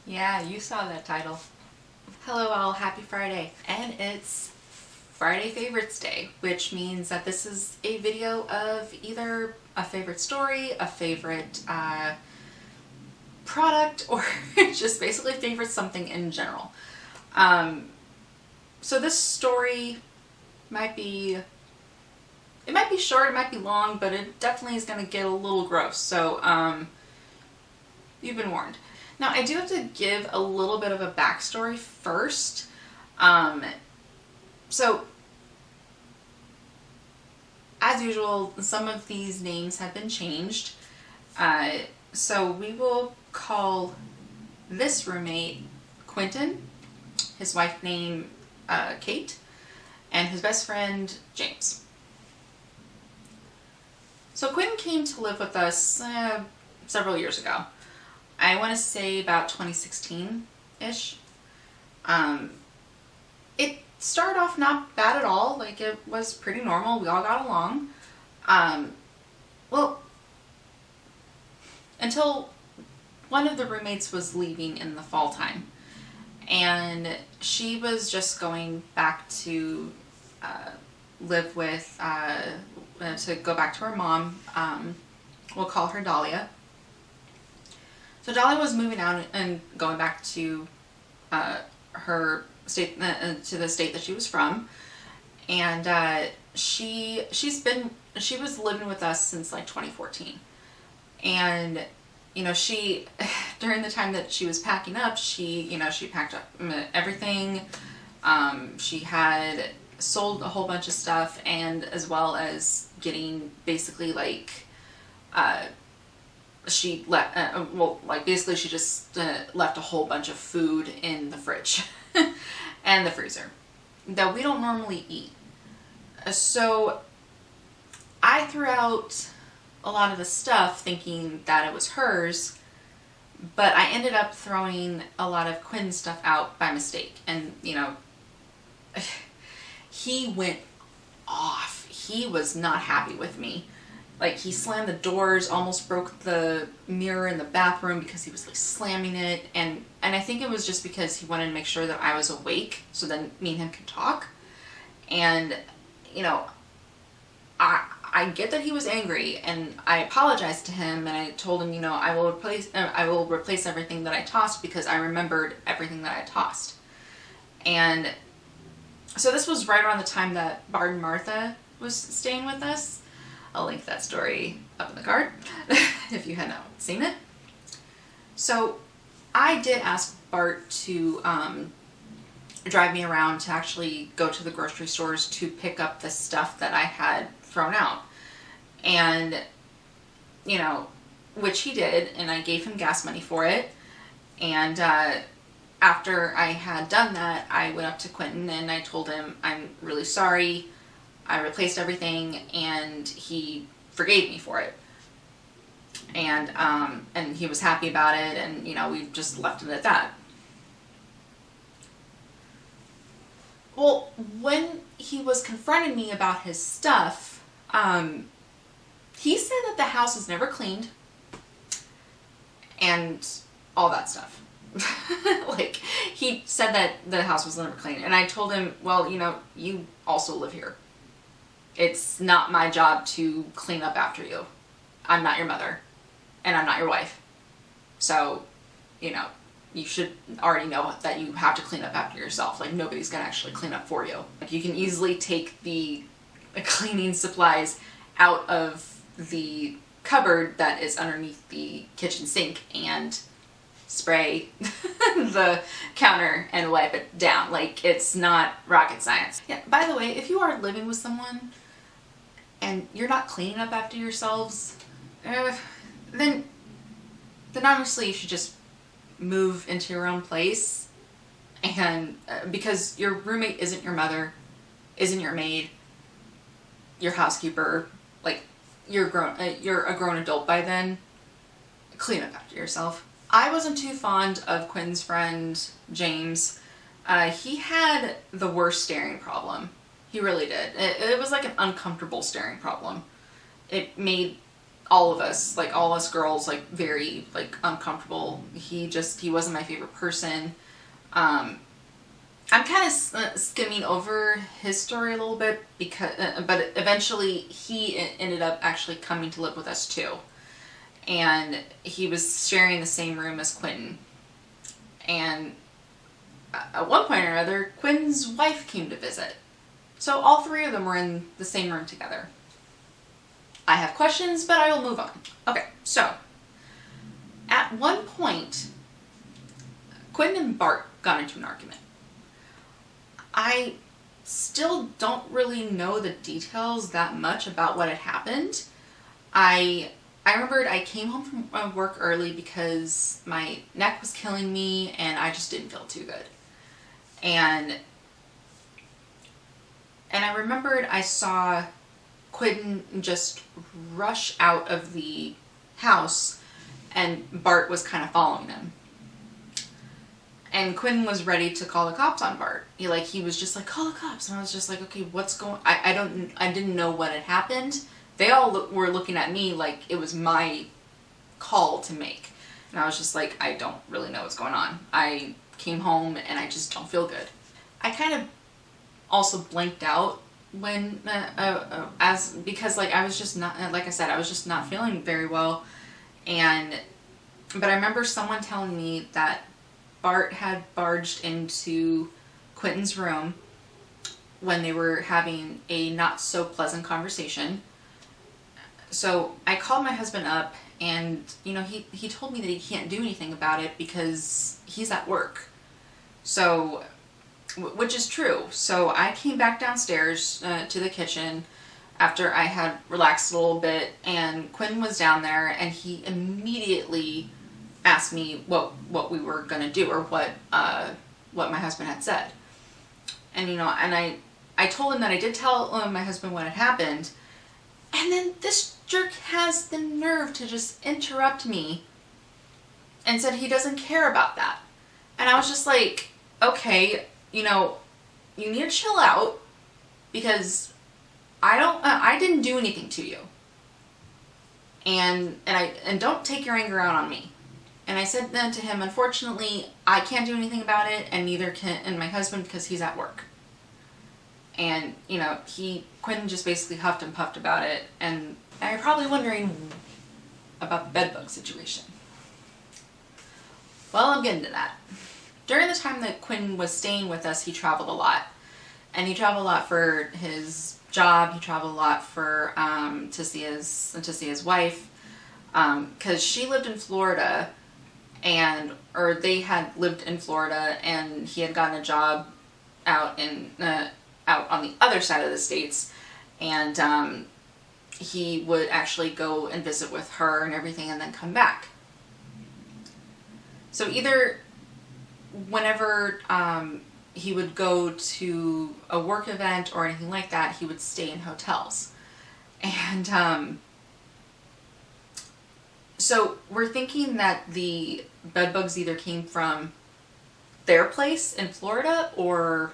Yeah, you saw that title. Hello all, happy Friday. And it's Friday Favorites Day, which means that this is a video of either a favorite story, a favorite product, or just basically favorite something in general. So this story might be, it might be short, it might be long, but it definitely is going to get a little gross. So you've been warned. Now, I do have to give a little bit of a backstory first. So, as usual, some of these names have been changed. So we will call this roommate Quentin, his wife named Kate, and his best friend James. So Quentin came to live with us several years ago. I want to say about 2016-ish. It started off not bad at all. Like, it was pretty normal. We all got along. Well, until one of the roommates was leaving in the fall time. And she was just going back to live with, to go back to her mom. We'll call her Dahlia. So Dolly was moving out and going back to her state, to the state that she was from, and she was living with us since like 2014, and she during the time that she was packing up, she packed up everything. She had sold a whole bunch of stuff, and as well as getting basically like she left, basically she just left a whole bunch of food in the fridge and the freezer that we don't normally eat. So I threw out a lot of the stuff thinking that it was hers, but I ended up throwing a lot of Quinn's stuff out by mistake. And, he went off. He was not happy with me. Like, he slammed the doors, almost broke the mirror in the bathroom because he was like slamming it. And I think it was just because he wanted to make sure that I was awake so then me and him could talk. And, I get that he was angry, and I apologized to him, and I told him, I will replace everything that I tossed because I remembered everything that I tossed. And so this was right around the time that Bart and Martha was staying with us. I'll link that story up in the card if you had not seen it. So I did ask Bart to drive me around to actually go to the grocery stores to pick up the stuff that I had thrown out. And, which he did, and I gave him gas money for it. And after I had done that, I went up to Quentin and I told him, I'm really sorry. I replaced everything, and he forgave me for it. And he was happy about it, and, we just left it at that. Well, when he was confronting me about his stuff, he said that the house was never cleaned, and all that stuff. Like, he said that the house was never clean, and I told him, well, you also live here. It's not my job to clean up after you. I'm not your mother, and I'm not your wife. So, you should already know that you have to clean up after yourself. Like, nobody's gonna actually clean up for you. Like, you can easily take the cleaning supplies out of the cupboard that is underneath the kitchen sink and spray the counter and wipe it down. Like, it's not rocket science. Yeah, by the way, if you are living with someone and you're not cleaning up after yourselves, then honestly you should just move into your own place. And because your roommate isn't your mother, isn't your maid, your housekeeper, like, you're a grown adult by then. Clean up after yourself. I wasn't too fond of Quinn's friend James. He had the worst staring problem. He really did. It was like an uncomfortable staring problem. It made all of us, like all us girls, like very like uncomfortable. He wasn't my favorite person. I'm kind of skimming over his story a little bit because, but eventually he ended up actually coming to live with us too, and he was sharing the same room as Quentin. And at one point or another, Quentin's wife came to visit, so all three of them were in the same room together. I have questions, but I will move on. Okay, so at one point, Quentin and Bart got into an argument. I still don't really know the details that much about what had happened. I remembered I came home from work early because my neck was killing me and I just didn't feel too good. And I remembered I saw Quentin just rush out of the house and Bart was kind of following him. And Quentin was ready to call the cops on Bart. He was just like, call the cops. And I was just like, okay, what's going on? I didn't know what had happened. They all were looking at me like it was my call to make. And I was just like, I don't really know what's going on. I came home and I just don't feel good. I kind of also blanked out when, because like I was just not, like I said, I was just not feeling very well. But I remember someone telling me that Bart had barged into Quentin's room when they were having a not so pleasant conversation. So I called my husband up and, he told me that he can't do anything about it because he's at work. So, which is true. So I came back downstairs to the kitchen after I had relaxed a little bit, and Quentin was down there and he immediately asked me what we were gonna do, or what my husband had said. And I told him that I did tell my husband what had happened, and then this jerk has the nerve to just interrupt me and said he doesn't care about that. And I was just like, okay, you need to chill out because I didn't do anything to you. And don't take your anger out on me. And I said then to him, unfortunately, I can't do anything about it, and neither can my husband because he's at work. And, Quentin just basically huffed and puffed about it, and you're probably wondering about the bedbug situation. Well, I'm getting to that. During the time that Quentin was staying with us, he traveled a lot. And he traveled a lot for his job, he traveled a lot for, to see his wife, because she lived in Florida, or they had lived in Florida, and he had gotten a job out on the other side of the states, and he would actually go and visit with her and everything and then come back. So either whenever he would go to a work event or anything like that, he would stay in hotels. And so we're thinking that the bed bugs either came from their place in Florida or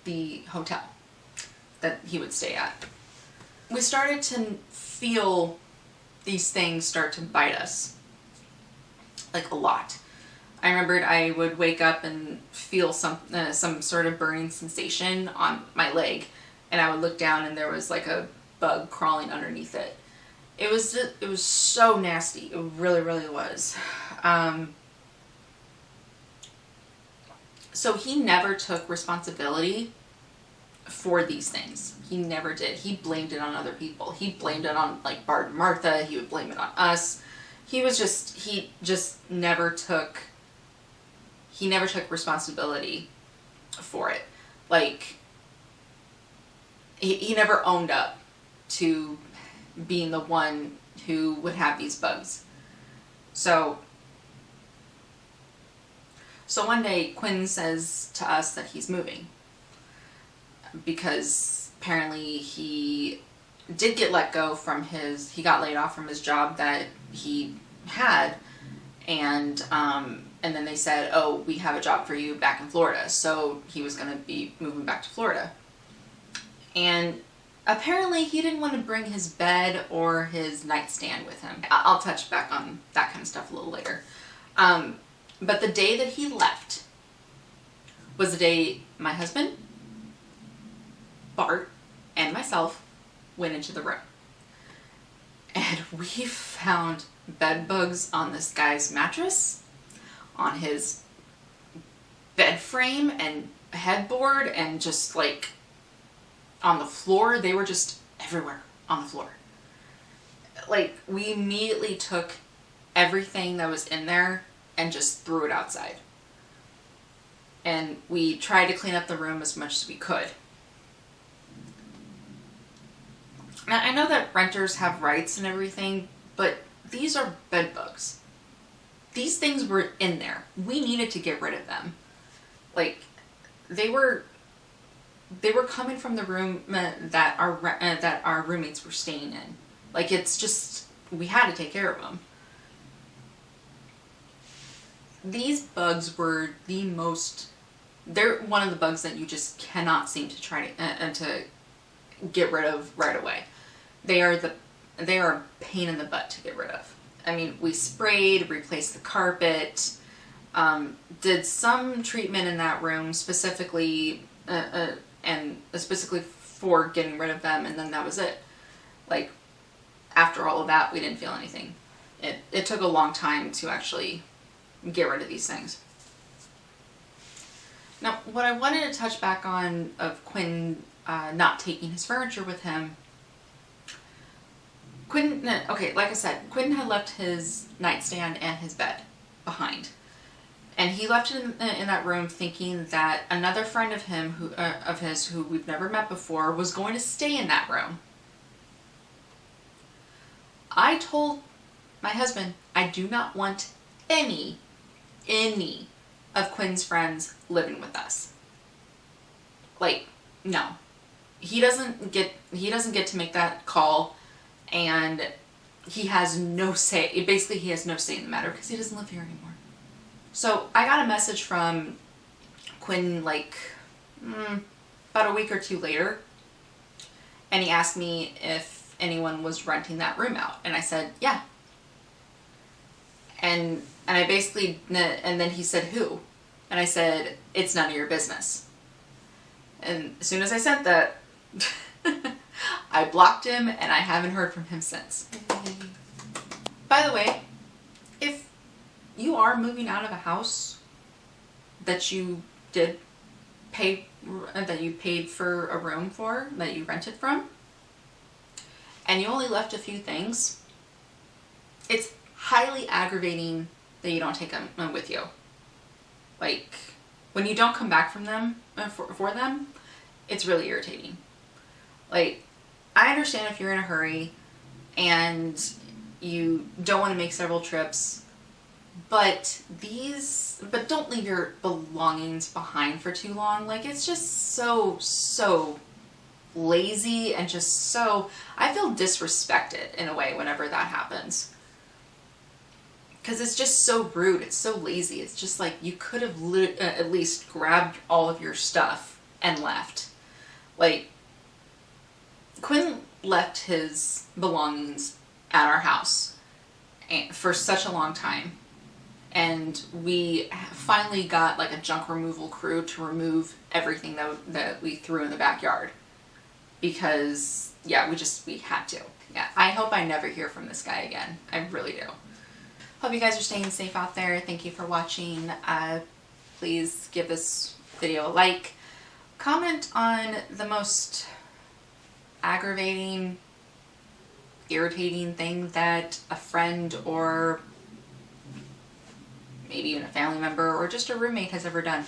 the hotel that he would stay at. We started to feel these things start to bite us, like a lot. I remembered I would wake up and feel some sort of burning sensation on my leg, and I would look down and there was like a bug crawling underneath it. It was so nasty. It really, really was. So he never took responsibility for these things. He never did. He blamed it on other people. He blamed it on like Bart and Martha. He would blame it on us. He just never took responsibility for it. Like, he never owned up to being the one who would have these bugs. So one day Quinn says to us that he's moving because apparently he did get let go from he got laid off from his job that he had, and then they said, oh, we have a job for you back in Florida. So he was going to be moving back to Florida. And apparently he didn't want to bring his bed or his nightstand with him. I'll touch back on that kind of stuff a little later. But the day that he left was the day my husband, Bart, and myself went into the room. And we found bed bugs on this guy's mattress, on his bed frame and headboard, and just like on the floor. They were just everywhere on the floor. Like, we immediately took everything that was in there and just threw it outside. And we tried to clean up the room as much as we could. Now, I know that renters have rights and everything, but these are bed bugs. These things were in there. We needed to get rid of them. Like, they were coming from the room that our roommates were staying in. Like, it's just, we had to take care of them. These bugs were they're one of the bugs that you just cannot seem to try to get rid of right away. They are a pain in the butt to get rid of. I mean, we sprayed, replaced the carpet, did some treatment in that room specifically, and specifically for getting rid of them, and then that was it. Like, after all of that, we didn't feel anything. It took a long time to actually get rid of these things. Now, what I wanted to touch back on of Quinn not taking his furniture with him. Okay, like I said, Quinn had left his nightstand and his bed behind. And he left it in that room thinking that another friend of him, who we've never met before, was going to stay in that room. I told my husband I do not want any of Quinn's friends living with us. Like, no. He doesn't get to make that call, and he has no say. Basically, he has no say in the matter because he doesn't live here anymore. So I got a message from Quinn like about a week or two later, and he asked me if anyone was renting that room out, and I said yeah. And I basically, and then he said who, and I said it's none of your business. And as soon as I said that, I blocked him, and I haven't heard from him since. By the way, if you are moving out of a house that you did pay, that you paid for a room for, that you rented from, and you only left a few things, it's highly aggravating that you don't take them with you. Like, when you don't come back from them, for them, it's really irritating. Like, I understand if you're in a hurry and you don't want to make several trips, but don't leave your belongings behind for too long. Like, it's just so lazy, and just so, I feel disrespected in a way whenever that happens. Because it's just so rude, it's so lazy. It's just like, you could have at least grabbed all of your stuff and left. Like, Quinn left his belongings at our house for such a long time, and we finally got like a junk removal crew to remove everything that we threw in the backyard, because yeah, we had to. Yeah, I hope I never hear from this guy again. I really do. Hope you guys are staying safe out there. Thank you for watching. Please give this video a like. Comment on the most aggravating, irritating thing that a friend or maybe even a family member or just a roommate has ever done.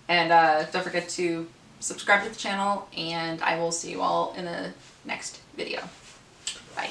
And don't forget to subscribe to the channel, and I will see you all in the next video. Bye.